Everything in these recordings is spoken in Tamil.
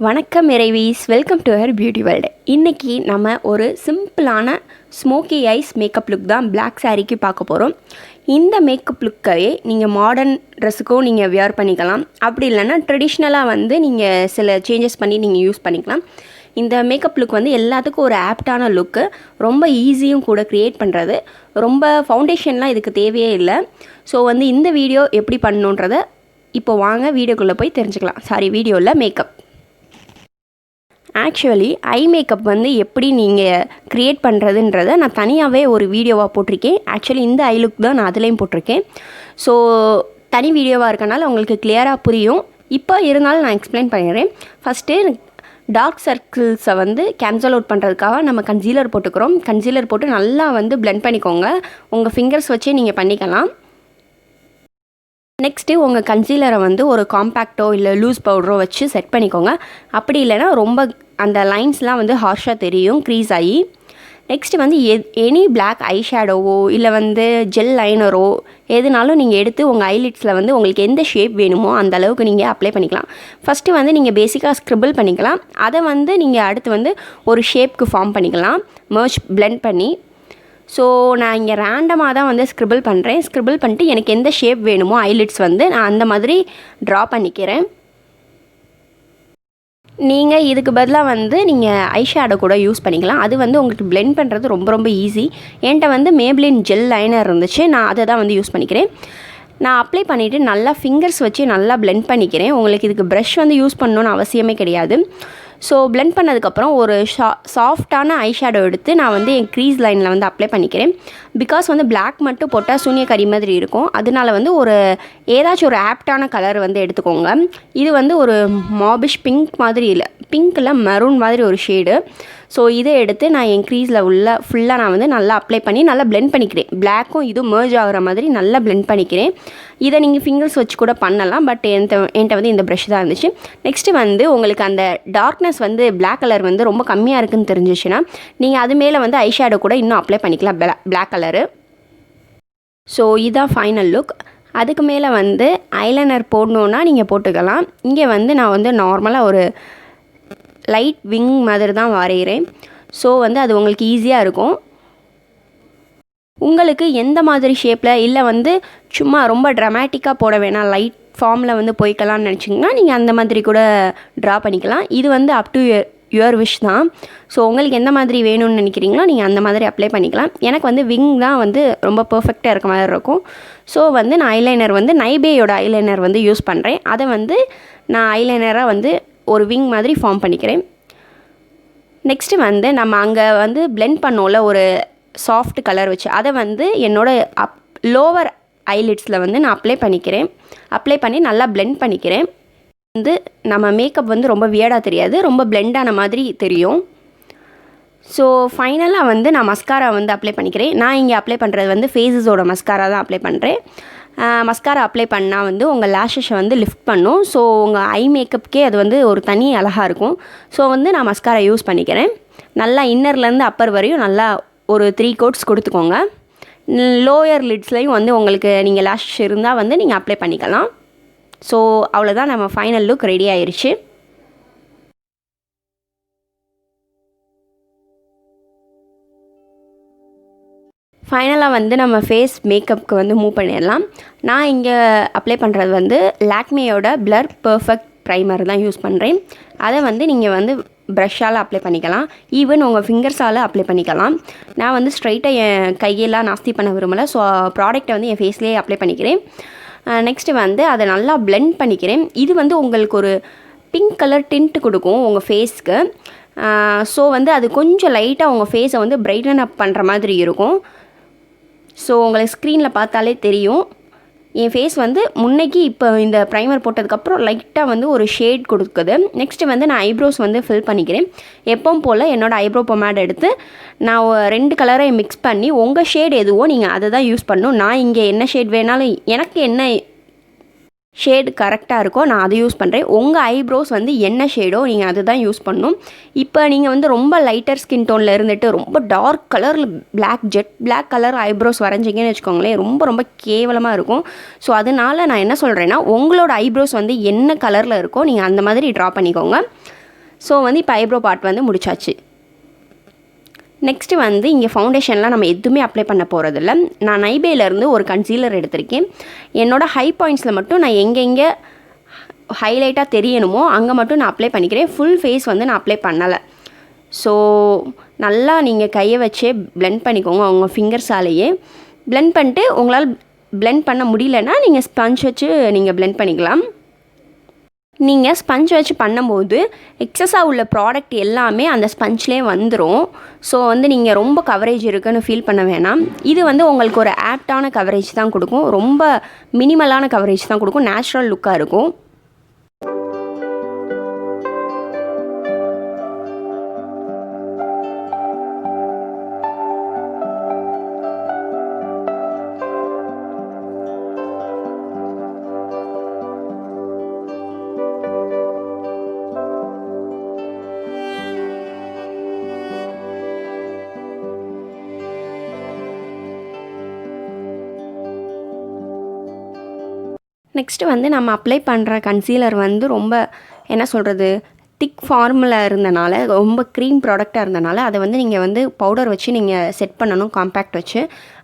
வணக்கம் இறைவீஸ், welcome to her beauty world. இன்றைக்கி நம்ம ஒரு சிம்பிளான ஸ்மோக்கி ஐஸ் மேக்கப் லுக் தான் பிளாக் சாரீக்கு பார்க்க போகிறோம். இந்த மேக்கப் லுக்கையே நீங்கள் மாடர்ன் ட்ரெஸ்ஸுக்கும் நீங்கள் வியர் பண்ணிக்கலாம். அப்படி இல்லைன்னா ட்ரெடிஷ்னலாக நீங்கள் சில சேஞ்சஸ் பண்ணி நீங்கள் யூஸ் பண்ணிக்கலாம். இந்த மேக்கப் லுக் எல்லாத்துக்கும் ஒரு ஆப்டான லுக்கு, ரொம்ப ஈஸியும் கூட க்ரியேட் பண்ணுறது. ரொம்ப ஃபவுண்டேஷன்லாம் இதுக்கு தேவையே இல்லை. ஸோ இந்த வீடியோ எப்படி பண்ணணுன்றதை இப்போ வாங்க வீடியோக்குள்ளே போய் தெரிஞ்சுக்கலாம். வீடியோவில் மேக்கப். ஆக்சுவலி ஐ மேக்கப் எப்படி நீங்கள் க்ரியேட் பண்ணுறதுன்றதை நான் தனியாகவே ஒரு வீடியோவாக போட்டிருக்கேன். ஆக்சுவலி இந்த ஐ லுக் தான் நான் அதுலேயும் போட்டிருக்கேன். ஸோ தனி வீடியோவாக இருக்கனால உங்களுக்கு கிளியராக புரியும். இப்போ இருந்தாலும் நான் எக்ஸ்பிளைன் பண்ணிடுறேன். ஃபஸ்ட்டு டார்க் சர்க்கிள்ஸை கேன்சல் அவுட் பண்ணுறதுக்காக நம்ம கன்சீலர் போட்டுக்கிறோம். கன்சீலர் போட்டு நல்லா பிளெண்ட் பண்ணிக்கோங்க. உங்கள் ஃபிங்கர்ஸ் வச்சே நீங்கள் பண்ணிக்கலாம். நெக்ஸ்ட்டு உங்கள் கன்சீலரை ஒரு காம்பேக்டோ இல்லை லூஸ் பவுடரோ வச்சு செட் பண்ணிக்கோங்க. அப்படி இல்லைனா ரொம்ப அந்த லைன்ஸ்லாம் ஹார்ஷாக தெரியும், க்ரீஸ் ஆகி. நெக்ஸ்ட்டு எனி பிளாக் ஐ ஷேடோவோ இல்லை ஜெல் லைனரோ எதுனாலும் நீங்கள் எடுத்து உங்கள் ஐலிட்ஸில் உங்களுக்கு எந்த ஷேப் வேணுமோ அந்த அளவுக்கு நீங்கள் அப்ளை பண்ணிக்கலாம். ஃபஸ்ட்டு நீங்கள் பேசிக்காக ஸ்க்ரிபிள் பண்ணிக்கலாம். அதை நீங்கள் அடுத்து ஒரு ஷேப்க்கு ஃபார்ம் பண்ணிக்கலாம், மர்ஜ் பிளெண்ட் பண்ணி. ஸோ நான் இங்கே ரேண்டமாக தான் ஸ்க்ரிபிள் பண்ணுறேன். ஸ்க்ரிபிள் பண்ணிட்டு எனக்கு எந்த ஷேப் வேணுமோ ஐலிட்ஸ் நான் அந்த மாதிரி ட்ரா பண்ணிக்கிறேன். நீங்கள் இதுக்கு பதிலாக நீங்கள் ஐ ஷேடோ கூட யூஸ் பண்ணிக்கலாம். அது உங்களுக்கு பிளெண்ட் பண்ணுறது ரொம்ப ரொம்ப ஈஸி. என்கிட்ட மேப்ளின் ஜெல் லைனர் இருந்துச்சு, நான் அதை தான் யூஸ் பண்ணிக்கிறேன். நான் அப்ளை பண்ணிவிட்டு நல்லா ஃபிங்கர்ஸ் வச்சு நல்லா பிளெண்ட் பண்ணிக்கிறேன். உங்களுக்கு இதுக்கு ப்ரஷ் யூஸ் பண்ணணுன்னு அவசியமே கிடையாது. ஸோ பிளெண்ட் பண்ணதுக்கப்புறம் ஒரு சாஃப்டான ஐ ஷேடோ எடுத்து நான் என் க்ரீஸ் லைனில் அப்ளை பண்ணிக்கிறேன். பிகாஸ் பிளாக் மட்டும் போட்டால் சூனியக்காரி மாதிரி இருக்கும். அதனால ஒரு ஏதாச்சும் ஒரு ஆப்டான கலர் எடுத்துக்கோங்க. இது ஒரு மாபிஷ் பிங்க் மாதிரி இல்லை, பிங்க்கில் மெரூன் மாதிரி ஒரு ஷேடு. ஸோ இதை எடுத்து நான் என் க்ரீஸில் ஃபுல்லாக நான் நல்லா அப்ளை பண்ணி நல்லா பிளெண்ட் பண்ணிக்கிறேன். பிளாக்கும் இதுவும் மர்ஜ் ஆகிற மாதிரி நல்லா பிளெண்ட் பண்ணிக்கிறேன். இதை நீங்கள் ஃபிங்கர்ஸ் வச்சு கூட பண்ணலாம், பட் என்கிட்ட இந்த ப்ரஷ் தான் இருந்துச்சு. நெக்ஸ்ட்டு உங்களுக்கு அந்த டார்க்னஸ் பிளாக் கலர் ரொம்ப கம்மியாக இருக்குதுன்னு தெரிஞ்சிச்சுன்னா நீங்கள் அது மேலே ஐ ஷேடோ கூட இன்னும் அப்ளை பண்ணிக்கலாம், பிளாக் கலரு. ஸோ இதுதான் ஃபைனல் லுக். அதுக்கு மேலே ஐலைனர் போடணுன்னா நீங்கள் போட்டுக்கலாம். இங்கே நான் நார்மலாக ஒரு லைட் விங் மாதிரி தான் வரைகிறேன். ஸோ அது உங்களுக்கு ஈஸியாக இருக்கும். உங்களுக்கு எந்த மாதிரி ஷேப்பில் இல்லை சும்மா ரொம்ப ட்ராமேட்டிக்காக போட வேணாம், லைட் ஃபார்மில் போய்க்கலாம்னு நினச்சிங்கன்னா நீங்கள் அந்த மாதிரி கூட ட்ரா பண்ணிக்கலாம். இது அப் டு யுவர் விஷ் தான். ஸோ உங்களுக்கு எந்த மாதிரி வேணும்னு நினைக்கிறீங்களோ நீங்கள் அந்த மாதிரி அப்ளை பண்ணிக்கலாம். எனக்கு விங் தான் ரொம்ப பர்ஃபெக்டாக இருக்க மாதிரி இருக்கும். ஸோ நான் ஐலைனர் நைபேயோட ஐலைனர் யூஸ் பண்ணுறேன். அதை நான் ஐலைனராக ஒரு விங் மாதிரி ஃபார்ம் பண்ணிக்கிறேன். நெக்ஸ்ட்டு நம்ம அங்கே பிளெண்ட் பண்ணோம்ல ஒரு சாஃப்ட் கலர் வச்சு, அதை என்னோடய லோவர் ஐலிட்ஸில் நான் அப்ளை பண்ணிக்கிறேன். அப்ளை பண்ணி நல்லா பிளெண்ட் பண்ணிக்கிறேன். நம்ம மேக்கப் ரொம்ப வியர்டாக தெரியாது, ரொம்ப பிளெண்டான மாதிரி தெரியும். ஸோ ஃபைனலாக நான் மஸ்காரா அப்ளை பண்ணிக்கிறேன். நான் இங்கே அப்ளை பண்ணுறது ஃபேஸஸோட மஸ்காரா தான் அப்ளை பண்ணுறேன். மஸ்காரா அப்ளை பண்ணால் உங்கள் லேஷஸை லிஃப்ட் பண்ணும். ஸோ உங்கள் ஐ மேக்கப்புக்கே அது ஒரு தனி அழகாக இருக்கும். ஸோ நான் மஸ்காரா யூஸ் பண்ணிக்கிறேன். நல்லா இன்னர்லேருந்து அப்பர் வரையும் நல்லா ஒரு 3 கோட்ஸ் கொடுத்துக்கோங்க. லோயர் லிட்ஸ்லையும் உங்களுக்கு நீங்கள் லேஷஸ் இருந்தால் நீங்கள் அப்ளை பண்ணிக்கலாம். ஸோ அவ்வளோதான், நம்ம ஃபைனல் லுக் ரெடி ஆயிடுச்சு. ஃபைனலாக நம்ம ஃபேஸ் மேக்கப்புக்கு மூவ் பண்ணிடலாம். நான் இங்கே அப்ளை பண்ணுறது லாக்மேயோட பிளர் பர்ஃபெக்ட் ப்ரைமர் தான் யூஸ் பண்ணுறேன். அதை நீங்கள் ப்ரஷ்ஷால் அப்ளை பண்ணிக்கலாம், ஈவன் உங்கள் ஃபிங்கர்ஸால் அப்ளை பண்ணிக்கலாம். நான் ஸ்ட்ரைட்டாக என் கையெல்லாம் நாஸ்தி பண்ண விரும்பலை. ஸோ ப்ராடக்டை என் ஃபேஸ்லேயே அப்ளை பண்ணிக்கிறேன். நெக்ஸ்ட்டு அதை நல்லா பிளெண்ட் பண்ணிக்கிறேன். இது உங்களுக்கு ஒரு பிங்க் கலர் டிண்ட் கொடுக்கும் உங்கள் ஃபேஸ்க்கு. ஸோ அது கொஞ்சம் லைட்டாக உங்கள் ஃபேஸை பிரைட்டன் அப் பண்ணுற மாதிரி இருக்கும். ஸோ உங்களுக்கு ஸ்க்ரீனில் பார்த்தாலே தெரியும். என் ஃபேஸ் முன்னைக்கு இப்போ இந்த ப்ரைமர் போட்டதுக்கப்புறம் லைட்டாக ஒரு ஷேட் கொடுக்குது. நெக்ஸ்ட்டு நான் ஐப்ரோஸ் ஃபில் பண்ணிக்கிறேன். எப்பவும் போல் என்னோடய ஐப்ரோ பொமேட் எடுத்து நான் 2 கலரை மிக்ஸ் பண்ணி உங்கள் ஷேட் எதுவோ நீங்கள் அதை தான் யூஸ் பண்ணணும். நான் இங்கே என்ன ஷேட் வேணாலும், எனக்கு என்ன ஷேடு கரெக்டாக இருக்கோ நான் அதை யூஸ் பண்ணுறேன். உங்கள் ஐப்ரோஸ் என்ன ஷேடோ நீங்கள் அதை தான் யூஸ் பண்ணணும். இப்போ நீங்கள் ரொம்ப லைட்டர் ஸ்கின் டோனில் இருந்துட்டு ரொம்ப டார்க் கலரில் ஜெட் பிளாக் கலர் ஐப்ரோஸ் வரைஞ்சிங்கன்னு வச்சுக்கோங்களேன், ரொம்ப ரொம்ப கேவலமாக இருக்கும். ஸோ அதனால் நான் என்ன சொல்கிறேன்னா, உங்களோட ஐப்ரோஸ் என்ன கலரில் இருக்கோ நீங்கள் அந்த மாதிரி ட்ரா பண்ணிக்கோங்க. ஸோ வந்து இப்போ ஐப்ரோ பார்ட் வந்து முடிச்சாச்சு. நெக்ஸ்ட்டு வந்து இங்கே ஃபவுண்டேஷன்லாம் நம்ம எதுவுமே அப்ளை பண்ண போகிறதில்ல. நான் நைபேலேருந்து ஒரு கன்சீலர் எடுத்திருக்கேன். என்னோடய ஹை பாயிண்ட்ஸில் மட்டும் நான் எங்கெங்கே ஹைலைட்டாக தெரியணுமோ அங்கே மட்டும் நான் அப்ளை பண்ணிக்கிறேன். ஃபுல் ஃபேஸ் வந்து நான் அப்ளை பண்ணலை. ஸோ நல்லா நீங்கள் கையை வச்சே பிளெண்ட் பண்ணிக்கோங்க. உங்கள் ஃபிங்கர்ஸாலேயே பிளெண்ட் பண்ணிட்டு உங்களால் பிளெண்ட் பண்ண முடியலன்னா நீங்கள் ஸ்பஞ்ச் வச்சு நீங்கள் பிளெண்ட் பண்ணிக்கலாம். நீங்கள் ஸ்பஞ்ச் வச்சு பண்ணும்போது எக்ஸஸாக உள்ள ப்ராடக்ட் எல்லாமே அந்த ஸ்பஞ்ச்லேயே வந்துடும். ஸோ வந்து நீங்கள் ரொம்ப கவரேஜ் இருக்குன்னு ஃபீல் பண்ண வேணாம். இது வந்து உங்களுக்கு ஒரு ஆப்டான கவரேஜ் தான் கொடுக்கும். ரொம்ப மினிமலான கவரேஜ் தான் கொடுக்கும். நேச்சுரல் லுக்காக இருக்கும். நெக்ஸ்ட்டு வந்து நம்ம அப்ளை பண்ணுற கன்சீலர் வந்து ரொம்ப என்ன சொல்கிறது, திக் ஃபார்மில் இருந்தனால, ரொம்ப க்ரீம் ப்ராடக்டாக இருந்தனால அதை வந்து நீங்கள் வந்து பவுடர் வச்சு நீங்கள் செட் பண்ணணும், காம்பேக்ட் வச்சு.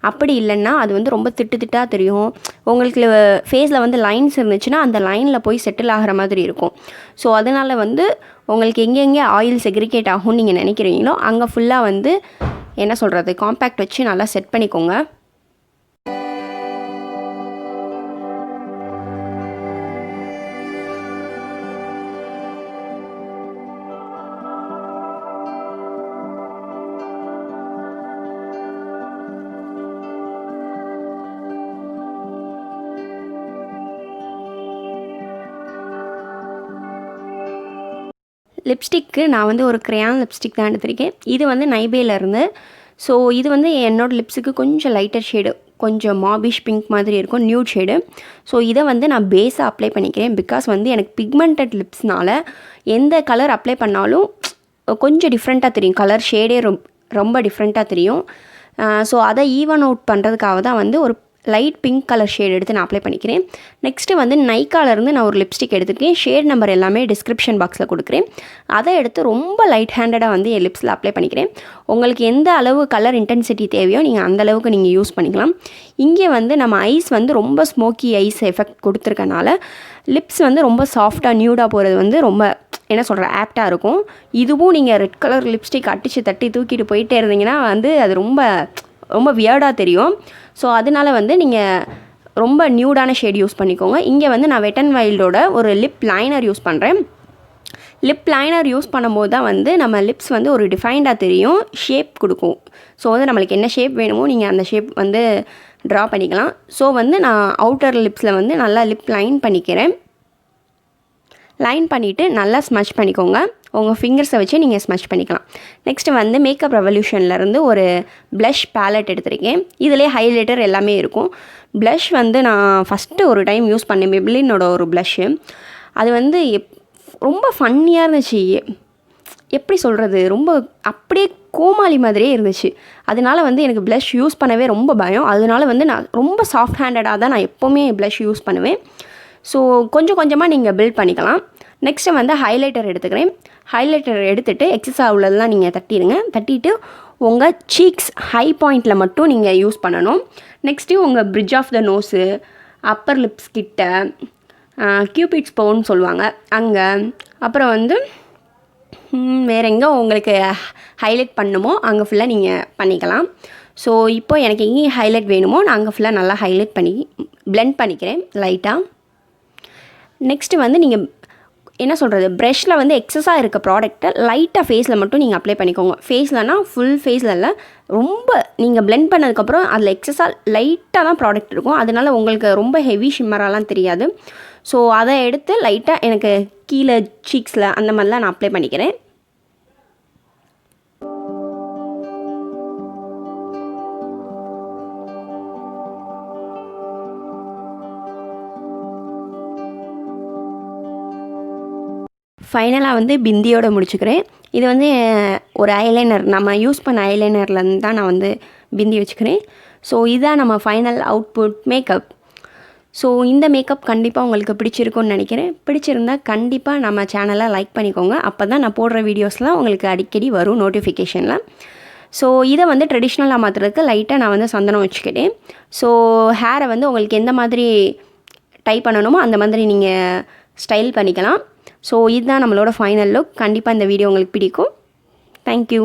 அப்படி இல்லைன்னா அது வந்து ரொம்ப திட்டாக தெரியும். உங்களுக்கு ஃபேஸில் வந்து லைன்ஸ் இருந்துச்சுன்னா அந்த லைனில் போய் செட்டில் ஆகிற மாதிரி இருக்கும். ஸோ அதனால் வந்து உங்களுக்கு எங்கெங்கே ஆயில் செக்ரிகேட் ஆகும்னு நீங்கள் நினைக்கிறீங்களோ அங்கே ஃபுல்லாக வந்து என்ன சொல்கிறது, காம்பேக்ட் வச்சு நல்லா செட் பண்ணிக்கோங்க. லிப்ஸ்டிக்கு நான் வந்து ஒரு க்ரையான் லிப்ஸ்டிக் தான் எடுத்திருக்கேன். இது வந்து நைபேலேருந்து. ஸோ இது வந்து என்னோடய லிப்ஸுக்கு கொஞ்சம் லைட்டர் ஷேடு, கொஞ்சம் மாபிஷ் பிங்க் மாதிரி இருக்கும், நியூட் ஷேடு. ஸோ இதை வந்து நான் பேஸாக அப்ளை பண்ணிக்கிறேன். பிகாஸ் வந்து எனக்கு பிக்மெண்டட் லிப்ஸ்னால் எந்த கலர் அப்ளை பண்ணாலும் கொஞ்சம் டிஃப்ரெண்ட்டாக தெரியும். கலர் ஷேடே ரொம்ப டிஃப்ரெண்ட்டாக தெரியும். ஸோ அதை ஈவன் அவுட் பண்ணுறதுக்காக தான் வந்து ஒரு லைட் பிங்க் கலர் ஷேட் எடுத்து நான் அப்ளை பண்ணிக்கிறேன். நெக்ஸ்ட்டு வந்து நைக்காலேருந்து நான் ஒரு லிப்ஸ்டிக் எடுத்துருக்கேன். ஷேட் நம்பர் எல்லாமே டிஸ்கிரிப்ஷன் பாக்ஸில் கொடுக்குறேன். அதை எடுத்து ரொம்ப லைட் ஹேண்டடாக வந்து என் லிப்ஸில் அப்ளை பண்ணிக்கிறேன். உங்களுக்கு எந்த அளவு கலர் இன்டென்சிட்டி தேவையோ நீங்கள் அந்த அளவுக்கு நீங்கள் யூஸ் பண்ணிக்கலாம். இங்கே வந்து நம்ம ஐஸ் வந்து ரொம்ப ஸ்மோக்கி ஐஸ் எஃபெக்ட் கொடுத்துருக்கனால லிப்ஸ் வந்து ரொம்ப சாஃப்டாக நியூடாக போகிறது வந்து ரொம்ப என்ன சொல்கிற ஆப்டாக இருக்கும். இதுவும் நீங்கள் ரெட் கலர் லிப்ஸ்டிக் அடித்து தட்டி தூக்கிட்டு போயிட்டே இருந்தீங்கன்னா வந்து அது ரொம்ப வியர்டாக தெரியும். ஸோ அதனால் வந்து நீங்கள் ரொம்ப நியூடான ஷேட் யூஸ் பண்ணிக்கோங்க. இங்கே வந்து நான் வெட் அண்ட் வைல்டோட ஒரு லிப் லைனர் யூஸ் பண்ணுறேன். லிப் லைனர் யூஸ் பண்ணும்போது தான் வந்து நம்ம லிப்ஸ் வந்து ஒரு டிஃபைன்டாக தெரியும், ஷேப் கொடுக்கும். ஸோ வந்து நம்மளுக்கு என்ன ஷேப் வேணுமோ நீங்கள் அந்த ஷேப் வந்து ட்ரா பண்ணிக்கலாம். ஸோ வந்து நான் அவுட்டர் லிப்ஸில் வந்து நல்லா லிப் லைன் பண்ணிக்கிறேன். லைன் பண்ணிவிட்டு நல்லா ஸ்மஷ் பண்ணிக்கோங்க. உங்கள் ஃபிங்கர்ஸை வச்சு நீங்கள் ஸ்மஷ் பண்ணிக்கலாம். நெக்ஸ்ட்டு வந்து மேக்கப் ரெவல்யூஷன்லேருந்து ஒரு ப்ளஷ் பேலட் எடுத்திருக்கேன். இதிலே ஹைலைட்டர் எல்லாமே இருக்கும். ப்ளஷ் வந்து நான் ஃபஸ்ட்டு ஒரு டைம் யூஸ் பண்ணேன், மெபிலினோட ஒரு ப்ளஷ்ஷு. அது வந்து ரொம்ப ஃபன்னியாக இருந்துச்சு. எப்படி சொல்கிறது, ரொம்ப அப்படியே கோமாளி மாதிரியே இருந்துச்சு. அதனால வந்து எனக்கு ப்ளஷ் யூஸ் பண்ணவே ரொம்ப பயம். அதனால வந்து நான் ரொம்ப சாஃப்ட் ஹேண்டடாக தான் நான் எப்போவுமே ப்ளஷ் யூஸ் பண்ணுவேன். ஸோ கொஞ்சம் கொஞ்சமாக நீங்கள் பில்ட் பண்ணிக்கலாம். நெக்ஸ்ட்டு வந்து ஹைலைட்டர் எடுத்துக்கிறேன். ஹைலைட்டர் எடுத்துகிட்டு எக்ஸஸாக உள்ளதெல்லாம் நீங்கள் தட்டிடுங்க. தட்டிட்டு உங்கள் சீக்ஸ் ஹை பாயிண்டில் மட்டும் நீங்கள் யூஸ் பண்ணணும். நெக்ஸ்ட்டு உங்கள் bridge of the nose, upper lips கிட்ட, கியூபிட்ஸ் போன்னு சொல்லுவாங்க அங்கே, அப்புறம் வந்து வேறு எங்கே உங்களுக்கு ஹைலைட் பண்ணுமோ அங்கே ஃபுல்லாக நீங்கள் பண்ணிக்கலாம். ஸோ இப்போ எனக்கு எங்கே ஹைலைட் வேணுமோ நான் அங்கே ஃபுல்லாக நல்லா ஹைலைட் பண்ணி பிளெண்ட் பண்ணிக்கிறேன் லைட்டாக. நெக்ஸ்ட்டு வந்து நீங்கள் என்ன சொல்கிறது, ப்ரஷில் வந்து எக்ஸஸாக இருக்க ப்ராடக்ட்டை லைட்டாக ஃபேஸில் மட்டும் நீங்கள் அப்ளை பண்ணிக்கோங்க. ஃபேஸ்லனா ஃபுல் ஃபேஸில் இல்லை, ரொம்ப நீங்கள் பிளெண்ட் பண்ணதுக்கப்புறம் அதில் எக்ஸஸாக லைட்டாக தான் ப்ராடக்ட் இருக்கும். அதனால் உங்களுக்கு ரொம்ப ஹெவி ஷிம்மராலாம் தெரியாது. ஸோ அதை எடுத்து லைட்டாக எனக்கு கீழே சீக்ஸில் அந்த மாதிரிலாம் நான் அப்ளை பண்ணிக்கிறேன். ஃபைனலாக வந்து பிந்தியோடு முடிச்சுக்கிறேன். இது வந்து ஒரு ஐலைனர், நம்ம யூஸ் பண்ண ஐலைனர்லேருந்து தான் நான் வந்து பிந்தி வச்சுக்கிறேன். ஸோ இதுதான் நம்ம ஃபைனல் அவுட்புட் மேக்கப். ஸோ இந்த மேக்கப் கண்டிப்பாக உங்களுக்கு பிடிச்சிருக்கும்னு நினைக்கிறேன். பிடிச்சிருந்தால் கண்டிப்பாக நம்ம சேனலை லைக் பண்ணிக்கோங்க. அப்போ தான் நான் போடுற வீடியோஸ்லாம் உங்களுக்கு அடிக்கடி வரும் நோட்டிஃபிகேஷனில். ஸோ இதை வந்து ட்ரெடிஷ்னலாக மாற்றுறதுக்கு லைட்டாக நான் வந்து சந்தனம் வச்சுக்கிட்டேன். ஸோ ஹேரை வந்து உங்களுக்கு எந்த மாதிரி டை பண்ணணுமோ அந்த மாதிரி நீங்கள் ஸ்டைல் பண்ணிக்கலாம். ஸோ இதுதான் நம்மளோட ஃபைனல் லுக். கண்டிப்பாக இந்த வீடியோ உங்களுக்கு பிடிக்கும். தேங்க்யூ.